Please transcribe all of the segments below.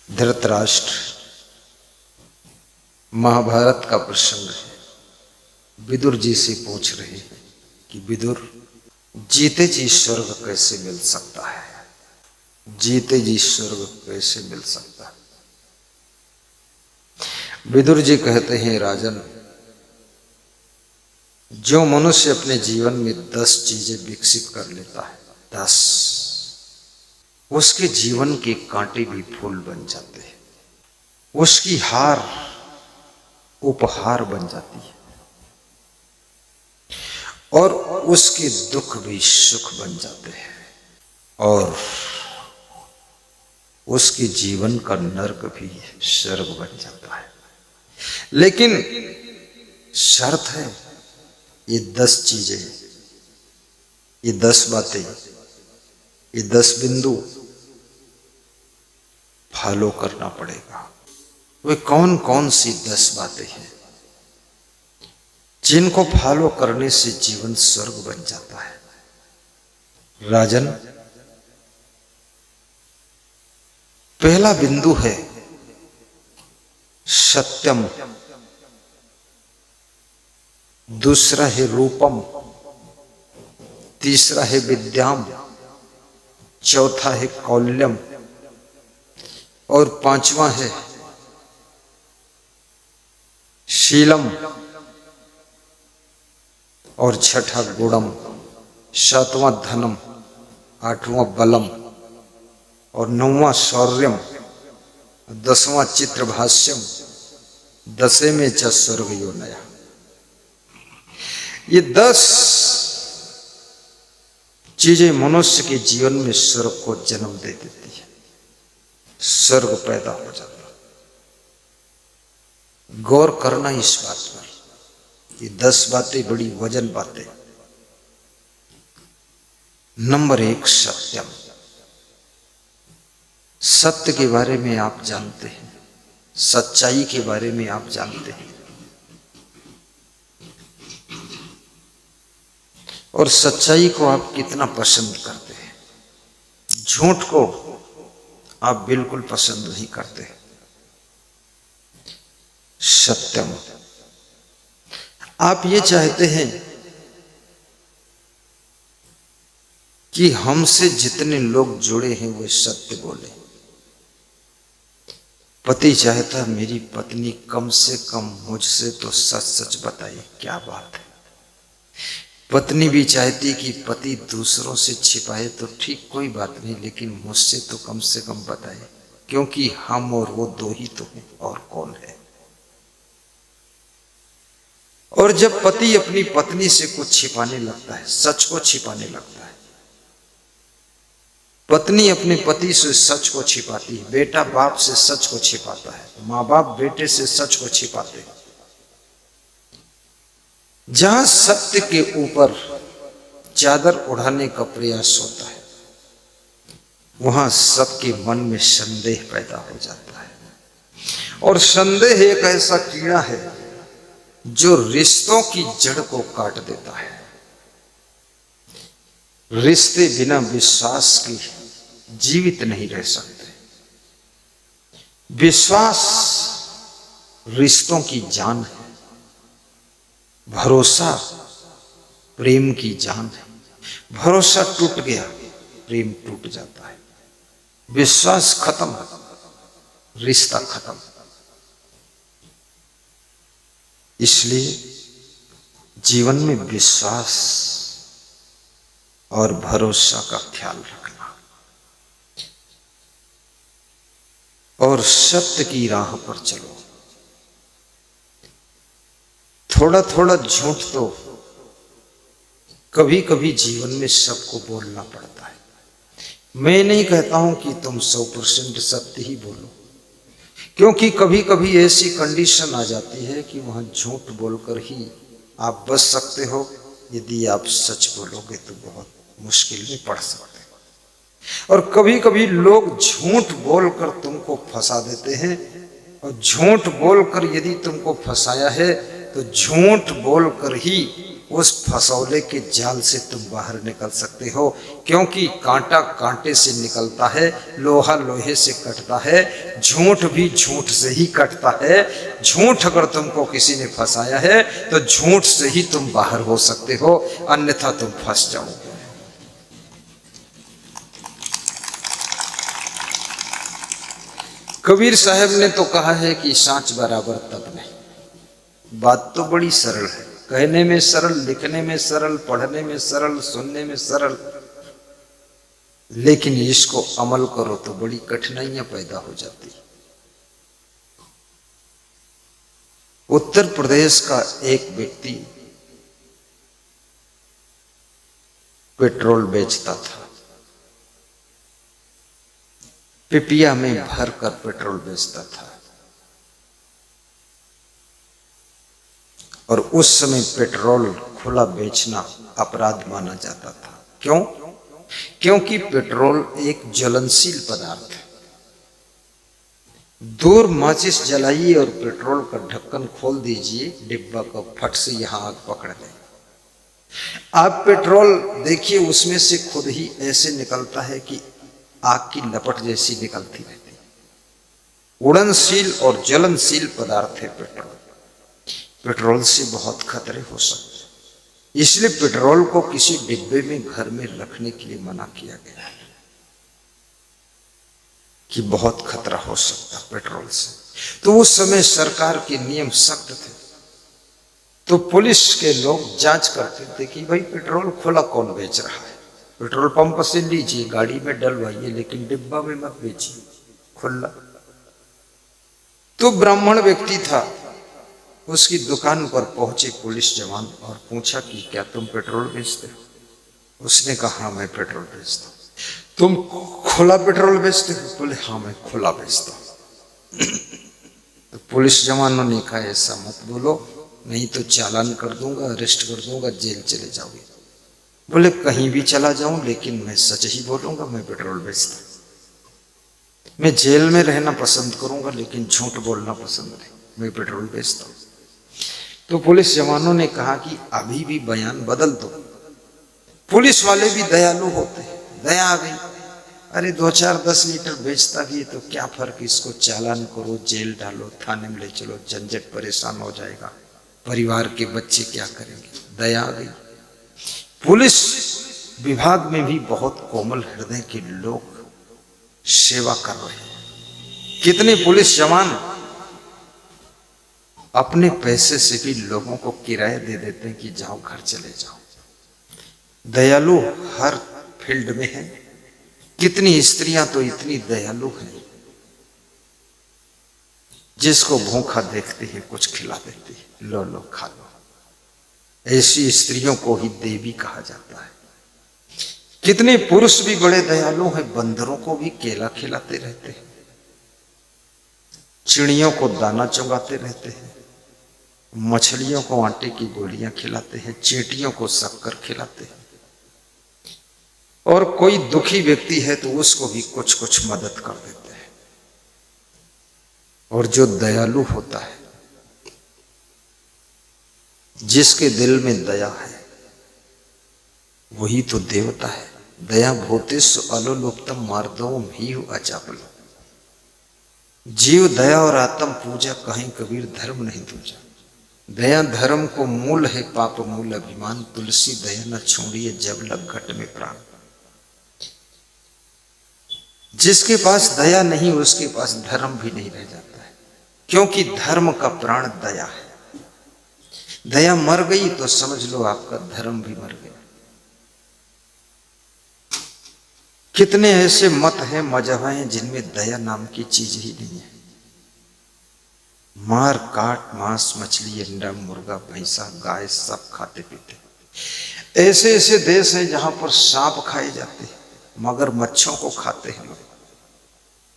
धृतराष्ट्र महाभारत का प्रसंग है। विदुर जी से पूछ रहे हैं कि विदुर, जीते जी स्वर्ग कैसे मिल सकता है? जीते जी स्वर्ग कैसे मिल सकता है? विदुर जी कहते हैं, राजन, जो मनुष्य अपने जीवन में 10 चीजें विकसित कर लेता है, 10, उसके जीवन के कांटे भी फूल बन जाते हैं, उसकी हार उपहार बन जाती है और उसके दुख भी सुख बन जाते हैं और उसके जीवन का नरक भी स्वर्ग बन जाता है। लेकिन शर्त है, ये 10 चीजें, ये 10 बातें, ये 10 बिंदु फॉलो करना पड़ेगा। वे कौन कौन सी 10 बातें हैं जिनको फॉलो करने से जीवन स्वर्ग बन जाता है? राजन, पहला बिंदु है सत्यम, दूसरा है रूपम, तीसरा है विद्याम, चौथा है कौल्यम और 5वां है शीलम और 6ठा गुणम, 7वां धनम, 8वां बलम और 9वां शौर्यम, 10वां चित्रभाष्यम, 10वें च स्वर्ग योनया। ये 10 चीजें मनुष्य के जीवन में स्वर्ग को जन्म दे देती है, स्वर्ग पैदा हो जाता है। गौर करना इस बात पर, ये 10 बातें बड़ी वजन बातें। नंबर 1, सत्यम। सत्य के बारे में आप जानते हैं, सच्चाई के बारे में आप जानते हैं और सच्चाई को आप कितना पसंद करते हैं। झूठ को आप बिल्कुल पसंद नहीं करते। सत्यम, आप ये चाहते हैं कि हमसे जितने लोग जुड़े हैं वे सत्य बोले। पति चाहता है मेरी पत्नी कम से कम मुझसे तो सच सच बताए, क्या बात है। पत्नी भी चाहती कि पति दूसरों से छिपाए तो ठीक, कोई बात नहीं, लेकिन मुझसे तो कम से कम बताए, क्योंकि हम और वो 2 ही तो हैं, और कौन है। और जब पति अपनी पत्नी से कुछ छिपाने लगता है, सच को छिपाने लगता है, पत्नी अपने पति से सच को छिपाती है, बेटा बाप से सच को छिपाता है, माँ बाप बेटे से सच को छिपाते हैं। जहां सत्य के ऊपर चादर उड़ाने का प्रयास होता है, वहां सबके मन में संदेह पैदा हो जाता है और संदेह एक ऐसा कीड़ा है जो रिश्तों की जड़ को काट देता है। रिश्ते बिना विश्वास के जीवित नहीं रह सकते। विश्वास रिश्तों की जान है, भरोसा प्रेम की जान है। भरोसा टूट गया, प्रेम टूट जाता है। विश्वास खत्म, रिश्ता खत्म। इसलिए जीवन में विश्वास और भरोसा का ख्याल रखना और सत्य की राह पर चलो। थोड़ा थोड़ा झूठ तो कभी कभी जीवन में सबको बोलना पड़ता है। मैं नहीं कहता हूं कि तुम 100% सत्य ही बोलो, क्योंकि कभी कभी ऐसी कंडीशन आ जाती है कि वहां झूठ बोलकर ही आप बच सकते हो। यदि आप सच बोलोगे तो बहुत मुश्किल में पड़ सकते हो। और कभी कभी लोग झूठ बोलकर तुमको फंसा देते हैं, और झूठ बोलकर यदि तुमको फंसाया है तो झूठ बोलकर ही उस फसौले के जाल से तुम बाहर निकल सकते हो, क्योंकि कांटा कांटे से निकलता है, लोहा लोहे से कटता है, झूठ भी झूठ से ही कटता है। झूठ अगर तुमको किसी ने फंसाया है तो झूठ से ही तुम बाहर हो सकते हो, अन्यथा तुम फंस जाओगे। कबीर साहब ने तो कहा है कि सांच बराबर तब नहीं। बात तो बड़ी सरल है, कहने में सरल, लिखने में सरल, पढ़ने में सरल, सुनने में सरल, लेकिन इसको अमल करो तो बड़ी कठिनाइयां पैदा हो जाती। उत्तर प्रदेश का एक व्यक्ति पेट्रोल बेचता था, पिपिया में भरकर पेट्रोल बेचता था। और उस समय पेट्रोल खुला बेचना अपराध माना जाता था। क्यों? क्योंकि पेट्रोल एक ज्वलनशील पदार्थ है। दूर माचिस जलाइए और पेट्रोल का ढक्कन खोल दीजिए, डिब्बा का फट से यहां आग पकड़ ले। आप पेट्रोल देखिए, उसमें से खुद ही ऐसे निकलता है कि आग की लपट जैसी निकलती रहती है। उड़नशील और ज्वलनशील पदार्थ है पेट्रोल। पेट्रोल से बहुत खतरे हो सकते हैं, इसलिए पेट्रोल को किसी डिब्बे में घर में रखने के लिए मना किया गया है कि बहुत खतरा हो सकता पेट्रोल से। तो उस समय सरकार के नियम सख्त थे, तो पुलिस के लोग जांच करते थे कि भाई पेट्रोल खुला कौन बेच रहा है। पेट्रोल पंप से लीजिए, गाड़ी में डलवाइए, लेकिन डिब्बा में मत बेचिए खुला। तो ब्राह्मण व्यक्ति था, उसकी दुकान पर पहुंचे पुलिस जवान और पूछा कि क्या तुम पेट्रोल बेचते हो? उसने कहा हाँ मैं पेट्रोल बेचता हूं। तुम खुला पेट्रोल बेचते हो? बोले हाँ मैं खुला बेचता हूं। तो पुलिस जवानों ने कहा ऐसा मत बोलो, नहीं तो चालान कर दूंगा, अरेस्ट कर दूंगा, जेल चले जाओगे। बोले कहीं भी चला जाऊं, लेकिन मैं सच ही बोलूंगा, मैं पेट्रोल बेचता हूं। मैं जेल में रहना पसंद करूंगा, लेकिन झूठ बोलना पसंद नहीं, मैं पेट्रोल बेचता हूं। तो पुलिस जवानों ने कहा कि अभी भी बयान बदल दो। पुलिस वाले भी दयालु होते हैं, दया आ गई। अरे 2-4-10 लीटर बेचता भी है तो क्या फर्क, इसको चालान करो, जेल डालो, थाने में ले चलो, झंझट परेशान हो जाएगा, परिवार के बच्चे क्या करेंगे। दया आ गई। पुलिस विभाग में भी बहुत कोमल हृदय के लोग सेवा कर रहे हैं। कितने पुलिस जवान अपने पैसे से भी लोगों को किराया दे देते हैं कि जाओ घर चले जाओ। दयालु हर फील्ड में है। कितनी स्त्रियां तो इतनी दयालु हैं, जिसको भूखा देखती है कुछ खिला देती है, लो लो खा लो। ऐसी स्त्रियों को ही देवी कहा जाता है। कितने पुरुष भी बड़े दयालु हैं, बंदरों को भी केला खिलाते रहते हैं, चिड़ियों को दाना चुगाते रहते हैं, मछलियों को आटे की गोलियां खिलाते हैं, चींटियों को शक्कर खिलाते हैं, और कोई दुखी व्यक्ति है तो उसको भी कुछ कुछ मदद कर देते हैं। और जो दयालु होता है, जिसके दिल में दया है, वही तो देवता है। दया भूतेषु अलोलोप्तम मार्दवम ही अचापल। जीव दया और आत्म पूजा कहीं कबीर धर्म नहीं दूजा। दया धर्म को मूल है, पाप मूल अभिमान। तुलसी दया न छोड़िए जब लग घट में प्राण। जिसके पास दया नहीं, उसके पास धर्म भी नहीं रह जाता है, क्योंकि धर्म का प्राण दया है। दया मर गई तो समझ लो आपका धर्म भी मर गया। कितने ऐसे मत हैं, मजहब हैं, जिनमें दया नाम की चीज ही नहीं है। मार काट मांस मछली अंडा मुर्गा भैंसा गाय सब खाते पीते। ऐसे ऐसे देश हैं जहां पर सांप खाए जाते हैं, मगर मच्छों को खाते हैं लोग।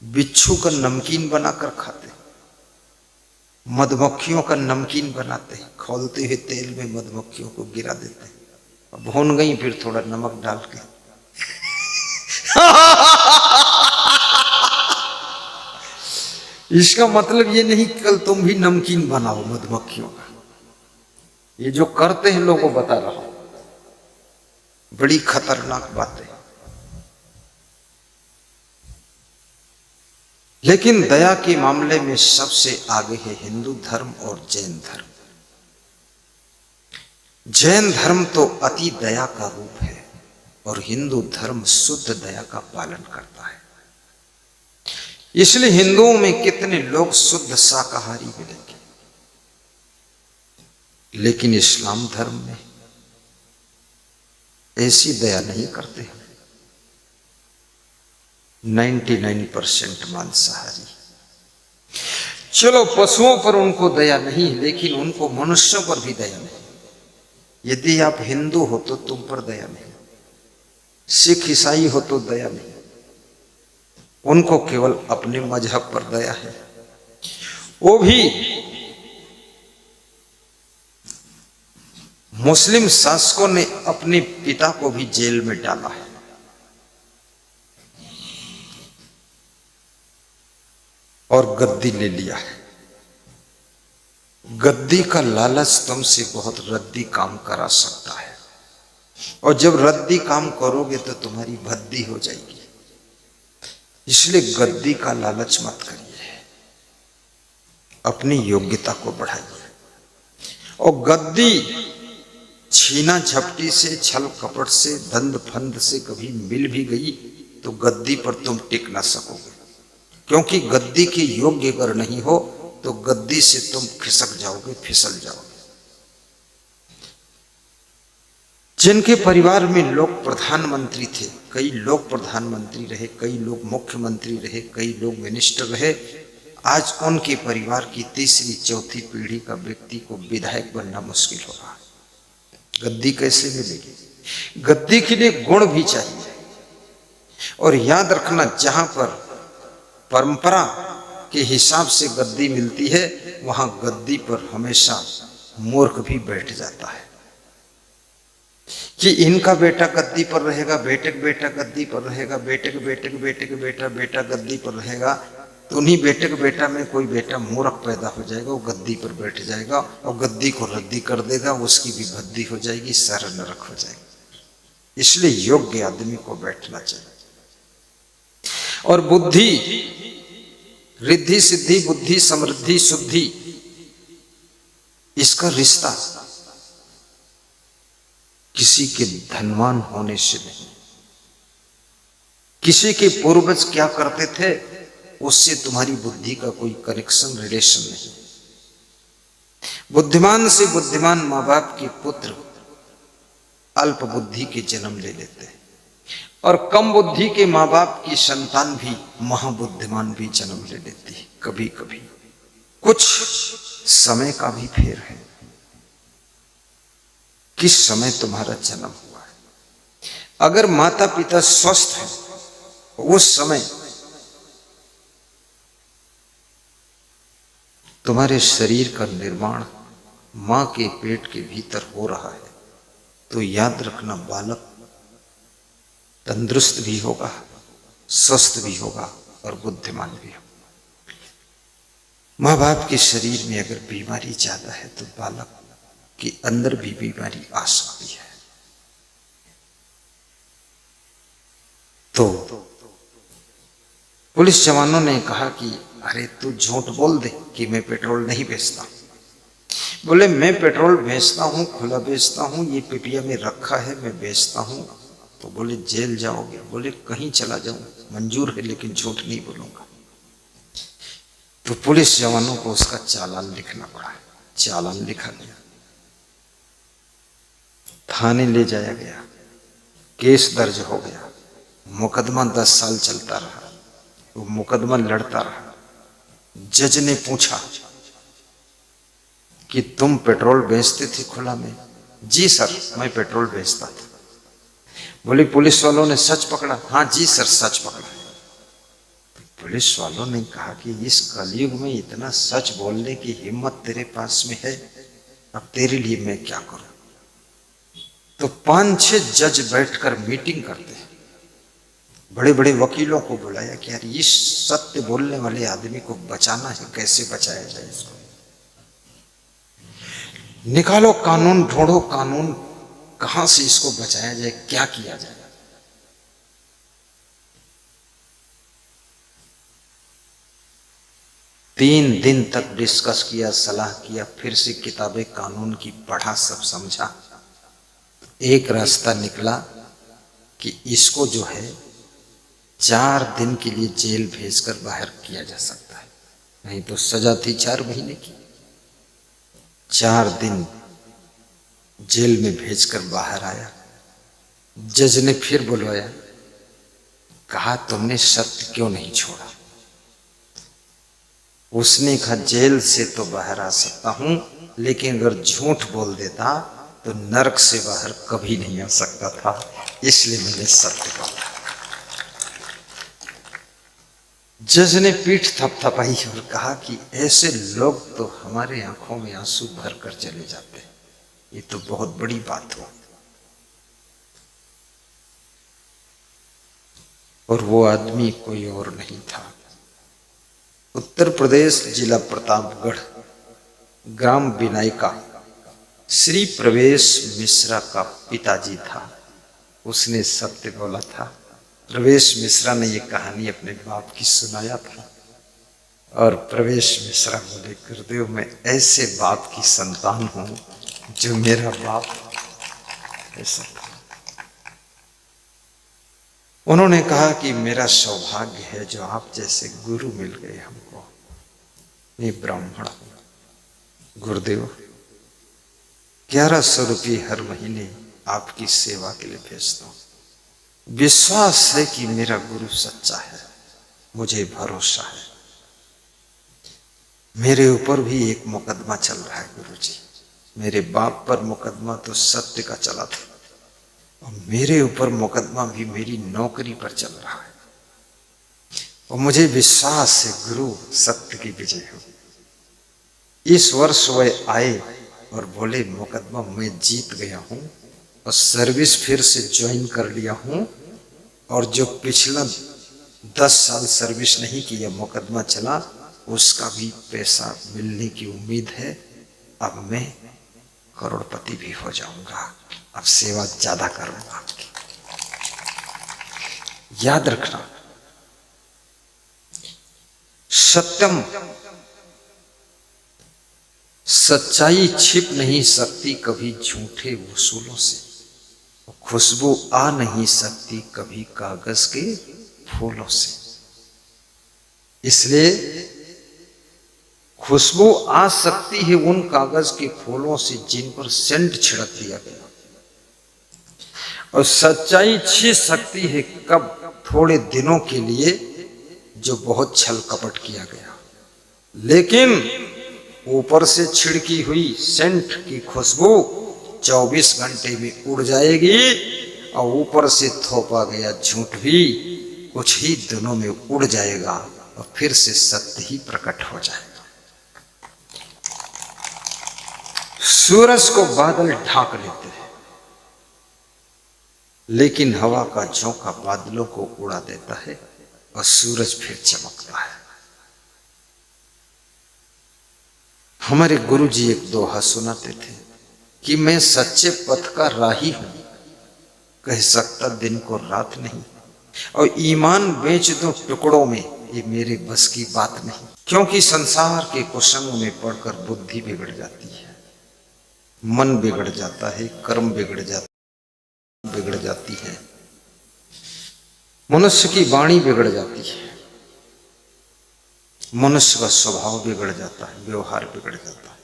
बिच्छू का नमकीन बनाकर खाते हैं, मधुमक्खियों का नमकीन बनाते हैं, खौलते हुए तेल में मधुमक्खियों को गिरा देते हैं, अब भून गई फिर थोड़ा नमक डाल के। इसका मतलब ये नहीं कि कल तुम भी नमकीन बनाओ मधुमक्खियों का। ये जो करते हैं लोगों को बता रहा हूं, बड़ी खतरनाक बात है। लेकिन दया के मामले में सबसे आगे है हिंदू धर्म और जैन धर्म। जैन धर्म तो अति दया का रूप है और हिंदू धर्म शुद्ध दया का पालन करता है। इसलिए हिंदुओं में कितने लोग शुद्ध शाकाहारी मिलेंगे, लेकिन इस्लाम धर्म में ऐसी दया नहीं करते। 99% मांसाहारी। चलो पशुओं पर उनको दया नहीं, लेकिन उनको मनुष्यों पर भी दया नहीं। यदि आप हिंदू हो तो तुम पर दया नहीं, सिख ईसाई हो तो दया नहीं, उनको केवल अपने मजहब पर दया है। वो भी मुस्लिम शासकों ने अपने पिता को भी जेल में डाला है। और गद्दी ले लिया है। गद्दी का लालच तुमसे बहुत रद्दी काम करा सकता है, और जब रद्दी काम करोगे तो तुम्हारी भद्दी हो जाएगी। इसलिए गद्दी का लालच मत करिए, अपनी योग्यता को बढ़ाइए। और गद्दी छीना झपटी से, छल कपट से, दंड फंद से कभी मिल भी गई तो गद्दी पर तुम टिक ना सकोगे, क्योंकि गद्दी के योग्य अगर नहीं हो तो गद्दी से तुम खिसक जाओगे, फिसल जाओगे। जिनके परिवार में लोग प्रधानमंत्री थे, कई लोग प्रधानमंत्री रहे, कई लोग मुख्यमंत्री रहे, कई लोग मिनिस्टर रहे, आज उनके परिवार की तीसरी चौथी पीढ़ी का व्यक्ति को विधायक बनना मुश्किल हो रहा है। गद्दी कैसे मिलेगी? गद्दी के लिए गुण भी चाहिए। और याद रखना, जहां पर परंपरा के हिसाब से गद्दी मिलती है, वहां गद्दी पर हमेशा मूर्ख भी बैठ जाता है कि इनका बेटा गद्दी पर रहेगा, बेटे का बेटा गद्दी पर रहेगा, बेटे के बेटे के बेटे के बेटा बेटा गद्दी पर रहेगा, तो उन्हीं बेटे के बेटा में कोई बेटा मूर्ख पैदा हो जाएगा, वो गद्दी पर बैठ जाएगा और गद्दी को रद्दी कर देगा, उसकी भी भद्दी हो जाएगी, सारा नरक हो जाएगा। इसलिए योग्य आदमी को बैठना चाहिए। और बुद्धि, रिद्धि सिद्धि, बुद्धि समृद्धि शुद्धि, इसका रिश्ता किसी के धनवान होने से नहीं, किसी के पूर्वज क्या करते थे उससे तुम्हारी बुद्धि का कोई कनेक्शन, रिलेशन नहीं। बुद्धिमान से बुद्धिमान माँ बाप के पुत्र अल्प बुद्धि के जन्म ले लेते हैं, और कम बुद्धि के माँ बाप की संतान भी महाबुद्धिमान भी जन्म ले लेती है। कभी कभी कुछ समय का भी फेर है, किस समय तुम्हारा जन्म हुआ है। अगर माता पिता स्वस्थ हैं, उस समय तुम्हारे शरीर का निर्माण मां के पेट के भीतर हो रहा है, तो याद रखना बालक तंदुरुस्त भी होगा, स्वस्थ भी होगा और बुद्धिमान भी होगा। माँ बाप के शरीर में अगर बीमारी ज्यादा है तो बालक के अंदर भी बीमारी आ सकती है। तो पुलिस जवानों ने कहा कि अरे तू झूठ बोल दे कि मैं पेट्रोल नहीं बेचता। बोले मैं पेट्रोल बेचता हूँ, खुला बेचता हूँ, ये पिपिया में रखा है, मैं बेचता हूँ। तो बोले जेल जाओगे? बोले कहीं चला जाऊं, मंजूर है, लेकिन झूठ नहीं बोलूंगा। तो पुलिस जवानों को उसका चालान लिखना पड़ा। चालान लिखा गया, थाने ले जाया गया, केस दर्ज हो गया, मुकदमा 10 साल चलता रहा। वो मुकदमा लड़ता रहा। जज ने पूछा कि तुम पेट्रोल बेचते थे खुला में? जी सर, मैं पेट्रोल बेचता था। बोले पुलिस वालों ने सच पकड़ा? हाँ जी सर, सच पकड़ा। पुलिस वालों ने कहा कि इस कलयुग में इतना सच बोलने की हिम्मत तेरे पास में है, अब तेरे लिए मैं क्या करूं। तो 5-6 जज बैठकर मीटिंग करते हैं, बड़े बड़े वकीलों को बुलाया कि यार इस सत्य बोलने वाले आदमी को बचाना है, कैसे बचाया जाए इसको। निकालो कानून, ढूंढो कानून, कहां से इसको बचाया जाए, क्या किया जाए। तीन दिन तक डिस्कस किया, सलाह किया, फिर से किताबें कानून की पढ़ा, सब समझा। एक रास्ता निकला कि इसको जो है 4 दिन के लिए जेल भेजकर बाहर किया जा सकता है, नहीं तो सजा थी 4 महीने की। 4 दिन जेल में भेजकर बाहर आया। जज ने फिर बुलवाया, कहा तुमने सत्य क्यों नहीं छोड़ा। उसने कहा जेल से तो बाहर आ सकता हूं, लेकिन अगर झूठ बोल देता तो नरक से बाहर कभी नहीं आ सकता था, इसलिए मैंने सत्य बोला। जज ने पीठ थपथपाई और कहा कि ऐसे लोग तो हमारे आंखों में आंसू भर कर चले जाते हैं, ये तो बहुत बड़ी बात हो। और वो आदमी कोई और नहीं था, उत्तर प्रदेश जिला प्रतापगढ़, ग्राम बिनायका, श्री प्रवेश मिश्रा का पिताजी था। उसने सत्य बोला था। प्रवेश मिश्रा ने ये कहानी अपने बाप की सुनाया था, और प्रवेश मिश्रा बोले, गुरुदेव मैं ऐसे बाप की संतान हूं जो मेरा बाप ऐसा था। उन्होंने कहा कि मेरा सौभाग्य है जो आप जैसे गुरु मिल गए हमको। मैं ब्राह्मण हूं गुरुदेव, 1100 रुपये हर महीने आपकी सेवा के लिए भेजता हूं। विश्वास है कि मेरा गुरु सच्चा है, मुझे भरोसा है। मेरे ऊपर भी एक मुकदमा चल रहा है गुरुजी, मेरे बाप पर मुकदमा तो सत्य का चला था, और मेरे ऊपर मुकदमा भी मेरी नौकरी पर चल रहा है, और मुझे विश्वास है गुरु सत्य की विजय हो। इस वर्ष वह आए और बोले, मुकदमा मैं जीत गया हूं और सर्विस फिर से ज्वाइन कर लिया हूं, और जो पिछला 10 साल सर्विस नहीं किया मुकदमा चला, उसका भी पैसा मिलने की उम्मीद है। अब मैं करोड़पति भी हो जाऊंगा, अब सेवा ज्यादा करूंगा आपकी। याद रखना, सत्यम, सच्चाई छिप नहीं सकती कभी झूठे वसूलों से, खुशबू आ नहीं सकती कभी कागज के फूलों से। इसलिए खुशबू आ सकती है उन कागज के फूलों से जिन पर सेंट छिड़क दिया गया, और सच्चाई छिप सकती है कब, थोड़े दिनों के लिए जो बहुत छल कपट किया गया, लेकिन ऊपर से छिड़की हुई सेंट की खुशबू 24 घंटे में उड़ जाएगी, और ऊपर से थोपा गया झूठ भी कुछ ही दिनों में उड़ जाएगा, और फिर से सत्य ही प्रकट हो जाएगा। सूरज को बादल ढाक लेते हैं, लेकिन हवा का झोंका बादलों को उड़ा देता है और सूरज फिर चमकता है। हमारे गुरुजी एक दोहा सुनाते थे कि मैं सच्चे पथ का राही हूं, कह सकता दिन को रात नहीं, और ईमान बेच दो टुकड़ों में, ये मेरे बस की बात नहीं। क्योंकि संसार के कुसंग में पड़कर बुद्धि बिगड़ जाती है, मन बिगड़ जाता है, कर्म बिगड़ जाती है, मनुष्य की वाणी बिगड़ जाती है, मनुष्य का स्वभाव बिगड़ जाता है, व्यवहार बिगड़ जाता है,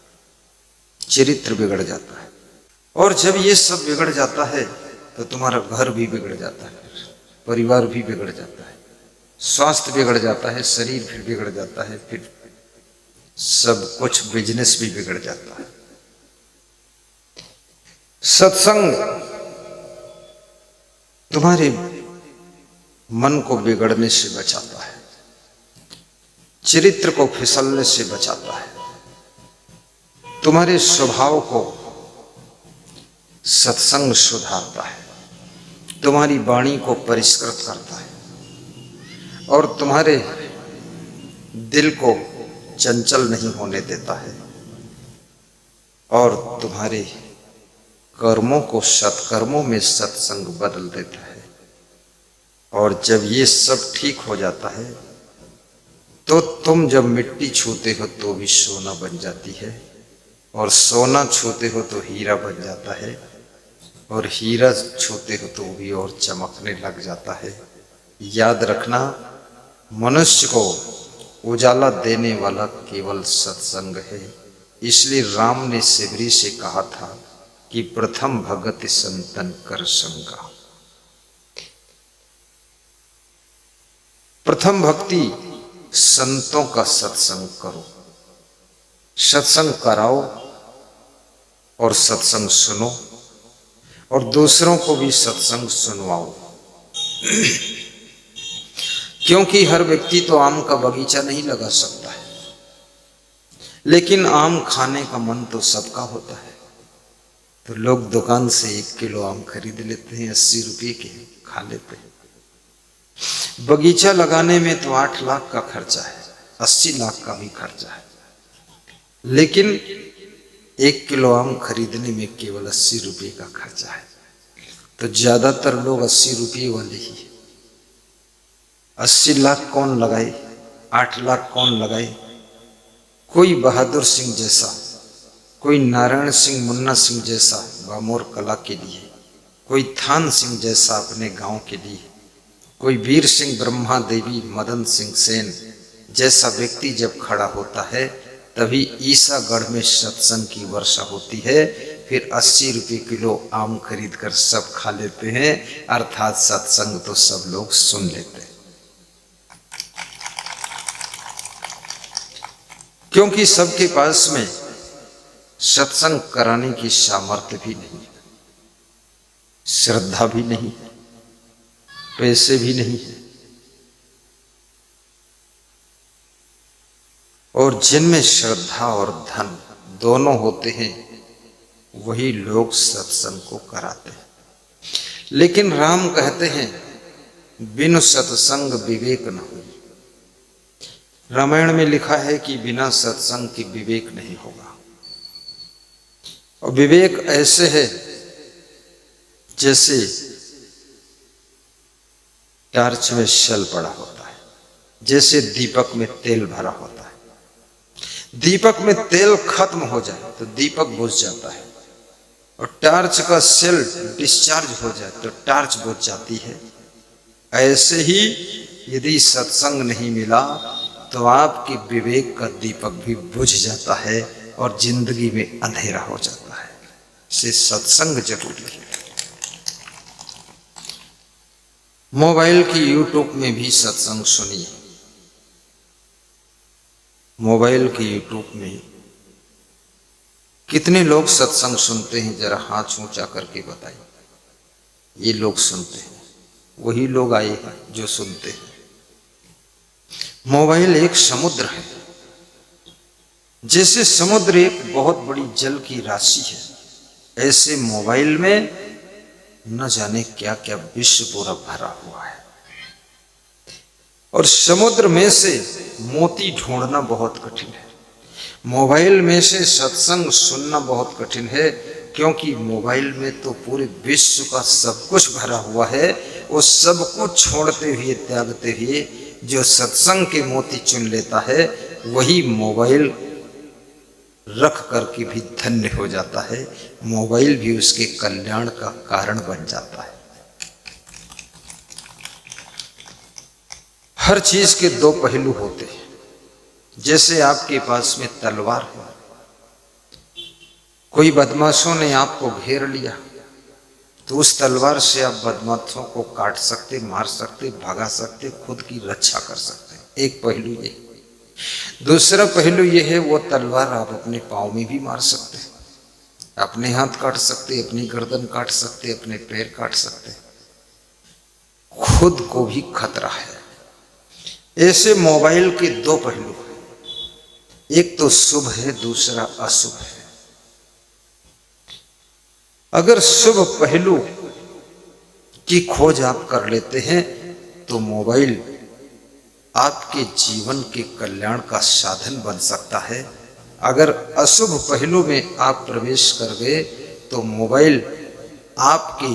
चरित्र बिगड़ जाता है। और जब ये सब बिगड़ जाता है तो तुम्हारा घर भी बिगड़ जाता है, परिवार भी बिगड़ जाता है, स्वास्थ्य बिगड़ जाता है, शरीर भी बिगड़ जाता है, फिर सब कुछ, बिजनेस भी बिगड़ जाता है। सत्संग तुम्हारे मन को बिगड़ने से बचाता है, चरित्र को फिसलने से बचाता है, तुम्हारे स्वभाव को सत्संग सुधारता है, तुम्हारी वाणी को परिष्कृत करता है, और तुम्हारे दिल को चंचल नहीं होने देता है, और तुम्हारे कर्मों को सत्कर्मों में सत्संग बदल देता है। और जब ये सब ठीक हो जाता है तो तुम जब मिट्टी छूते हो तो भी सोना बन जाती है, और सोना छूते हो तो हीरा बन जाता है, और हीरा छूते हो तो भी और चमकने लग जाता है। याद रखना, मनुष्य को उजाला देने वाला केवल सत्संग है। इसलिए राम ने शिवरी से कहा था कि प्रथम भगति संतन कर संगा। प्रथम भक्ति संतों का सत्संग करो, सत्संग कराओ और सत्संग सुनो, और दूसरों को भी सत्संग सुनवाओ। क्योंकि हर व्यक्ति तो आम का बगीचा नहीं लगा सकता है, लेकिन आम खाने का मन तो सबका होता है। तो लोग दुकान से 1 किलो आम खरीद लेते हैं, 80 रुपये के, खा लेते हैं। बगीचा लगाने में तो 8 लाख का खर्चा है, 80 लाख का भी खर्चा है, लेकिन 1 किलो आम खरीदने में केवल 80 रुपये का खर्चा है। तो ज्यादातर लोग 80 रुपये वाले ही है। 80 लाख कौन लगाए, 8 लाख कौन लगाए? कोई बहादुर सिंह जैसा, कोई नारायण सिंह मुन्ना सिंह जैसा बामोर कला के लिए, कोई थान सिंह जैसा अपने गांव के लिए, कोई वीर सिंह ब्रह्मा देवी मदन सिंह सेन जैसा व्यक्ति जब खड़ा होता है तभी ईसागढ़ में सत्संग की वर्षा होती है। फिर 80 रुपये किलो आम खरीद कर सब खा लेते हैं, अर्थात सत्संग तो सब लोग सुन लेते हैं। क्योंकि सबके पास में सत्संग कराने की सामर्थ्य भी नहीं, श्रद्धा भी नहीं, पैसे भी नहीं है। और जिनमें श्रद्धा और धन दोनों होते हैं वही लोग सत्संग को कराते हैं। लेकिन राम कहते हैं बिनु सत्संग विवेक न हो। रामायण में लिखा है कि बिना सत्संग के विवेक नहीं होगा। और विवेक ऐसे है जैसे टार्च में शल पड़ा होता है, जैसे दीपक में तेल भरा होता है। दीपक में तेल खत्म हो जाए तो दीपक बुझ जाता है, और टार्च का सेल डिस्चार्ज हो जाए तो टार्च बुझ जाती है। ऐसे ही यदि सत्संग नहीं मिला तो आपके विवेक का दीपक भी बुझ जाता है और जिंदगी में अंधेरा हो जाता है। इससे सत्संग जरूरी है। मोबाइल की यूट्यूब में भी सत्संग सुनिए। मोबाइल की यूट्यूब में कितने लोग सत्संग सुनते हैं? जरा हाथ ऊंचा करके बताइए। ये लोग सुनते हैं, वही लोग आए हैं जो सुनते हैं। मोबाइल एक समुद्र है, जैसे समुद्र एक बहुत बड़ी जल की राशि है, ऐसे मोबाइल में न जाने क्या क्या विश्व पूरा भरा हुआ है। और समुद्र में से मोती ढूंढना बहुत कठिन है, मोबाइल में से सत्संग सुनना बहुत कठिन है, क्योंकि मोबाइल में तो पूरे विश्व का सब कुछ भरा हुआ है। वो सब कुछ छोड़ते हुए, त्यागते हुए जो सत्संग के मोती चुन लेता है वही मोबाइल रख करके भी धन्य हो जाता है। मोबाइल भी उसके कल्याण का कारण बन जाता है। हर चीज के 2 पहलू होते हैं। जैसे आपके पास में तलवार है, कोई बदमाशों ने आपको घेर लिया तो उस तलवार से आप बदमाशों को काट सकते, मार सकते, भगा सकते, खुद की रक्षा कर सकते हैं। एक पहलू ये। दूसरा पहलू ये है, वो तलवार आप अपने पाँव में भी मार सकते हैं, अपने हाथ काट सकते, अपनी गर्दन काट सकते, अपने पैर काट सकते, खुद को भी खतरा है। ऐसे मोबाइल के 2 पहलू हैं, एक तो शुभ है, दूसरा अशुभ है। अगर शुभ पहलू की खोज आप कर लेते हैं तो मोबाइल आपके जीवन के कल्याण का साधन बन सकता है। अगर अशुभ पहलू में आप प्रवेश कर गए तो मोबाइल आपके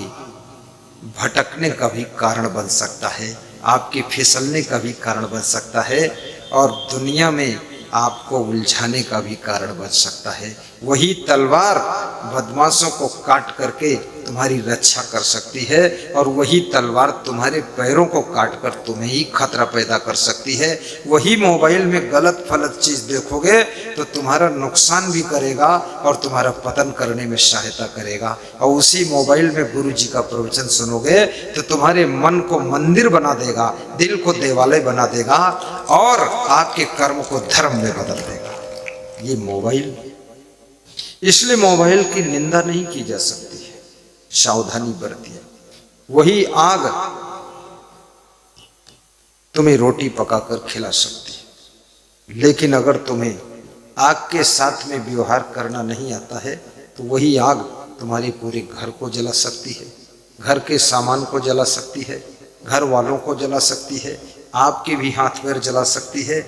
भटकने का भी कारण बन सकता है, आपके फिसलने का भी कारण बन सकता है और दुनिया में आपको उलझाने का भी कारण बन सकता है। वही तलवार बदमाशों को काट करके तुम्हारी रक्षा कर सकती है और वही तलवार तुम्हारे पैरों को काट कर तुम्हें ही खतरा पैदा कर सकती है। वही मोबाइल में गलत फलत चीज देखोगे तो तुम्हारा नुकसान भी करेगा और तुम्हारा पतन करने में सहायता करेगा। और उसी मोबाइल में गुरु जी का प्रवचन सुनोगे तो तुम्हारे मन को मंदिर बना देगा, दिल को देवालय बना देगा और आपके कर्म को धर्म में बदल देगा। ये मोबाइल, इसलिए मोबाइल की निंदा नहीं की जा सकती है, सावधानी बरतिए। वही आग तुम्हें रोटी पकाकर खिला सकती है, लेकिन अगर तुम्हें आग के साथ में व्यवहार करना नहीं आता है तो वही आग तुम्हारे पूरे घर को जला सकती है, घर के सामान को जला सकती है, घर वालों को जला सकती है, आपके भी हाथ पैर जला सकती है।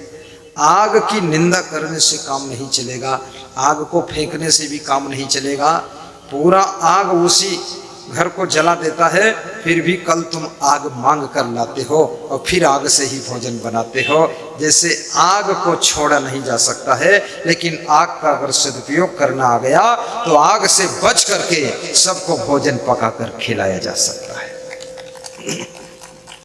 आग की निंदा करने से काम नहीं चलेगा, आग को फेंकने से भी काम नहीं चलेगा। पूरा आग उसी घर को जला देता है, फिर भी कल तुम आग मांग कर लाते हो और फिर आग से ही भोजन बनाते हो। जैसे आग को छोड़ा नहीं जा सकता है, लेकिन आग का अगर सदुपयोग करना आ गया तो आग से बच करके सबको भोजन पकाकर खिलाया जा सकता है।